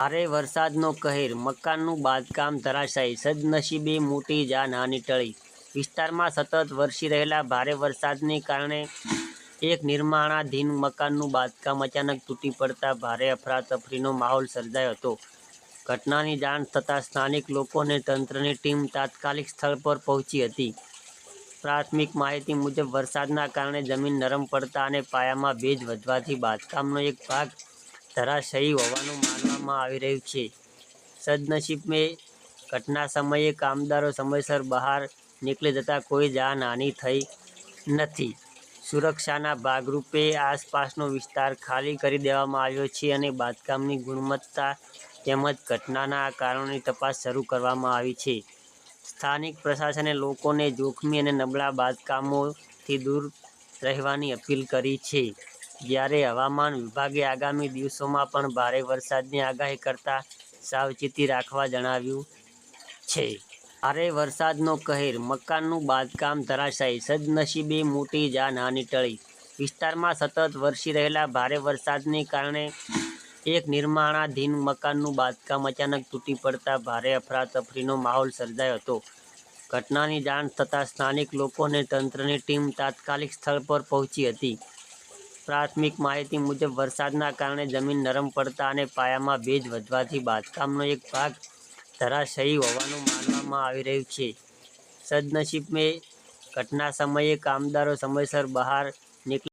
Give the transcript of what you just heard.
ભારે વરસાદનો કહેર, મકાનનું બાંધકામ ધરાશાયી, સદનસીબે મોટી જાનહાનિ ટળી. વિસ્તારમાં સતત વરસી રહેલા ભારે વરસાદને કારણે એક નિર્માણાધીન મકાનનું બાંધકામ અચાનક તૂટી પડતા ભારે અફરાતફરીનો માહોલ સર્જાયો હતો. ઘટનાની જાણ થતાં સ્થાનિક લોકો અને તંત્રની ટીમ તાત્કાલિક સ્થળ પર પહોંચી હતી. પ્રાથમિક માહિતી મુજબ વરસાદના કારણે જમીન નરમ પડતા અને પાયામાં ભેજ વધવાથી બાંધકામનો એક ભાગ ધરાશાયી હોવાનું માનવામાં આવી રહ્યું છે. સદનસીબે ઘટના સમયે કામદારો સમયસર બહાર નીકળી જતા કોઈ જાનહાનિ થઈ નથી. સુરક્ષાના ભાગરૂપે આસપાસનો વિસ્તાર ખાલી કરી દેવામાં આવ્યો છે અને બાંધકામની ગુણવત્તા તેમજ ઘટનાના કારણોની તપાસ શરૂ કરવામાં આવી છે. સ્થાનિક પ્રશાસને લોકોને જોખમી અને નબળા બાંધકામોથી દૂર રહેવાની અપીલ કરી છે. જ્યારે હવામાન વિભાગે આગામી દિવસોમાં પણ ભારે વરસાદની આગાહી કરતા સાવચેતી રાખવા જણાવ્યું છે. ભારે વરસાદનો કહેર, મકાનનું બાંધકામ ધરાશાયી, સદનસીબે મોટી જાનહાનિ ટળી. વિસ્તારમાં સતત વરસી રહેલા ભારે વરસાદને કારણે એક નિર્માણાધીન મકાનનું બાંધકામ અચાનક તૂટી પડતા ભારે અફરાતફરીનો માહોલ સર્જાયો હતો. ઘટનાની જાણ થતાં સ્થાનિક લોકો અને તંત્રની ટીમ તાત્કાલિક સ્થળ પર પહોંચી હતી. પ્રાથમિક માહિતી મુજબ વરસાદના કારણે જમીન નરમ પડતા અને પાયામાં ભેજ વધવાથી બાંધકામનો એક ભાગ ધરાશાયી હોવાનું માનવામાં આવી રહ્યું છે. સદનસીબે ઘટના સમયે કામદારો સમયસર બહાર નીકળી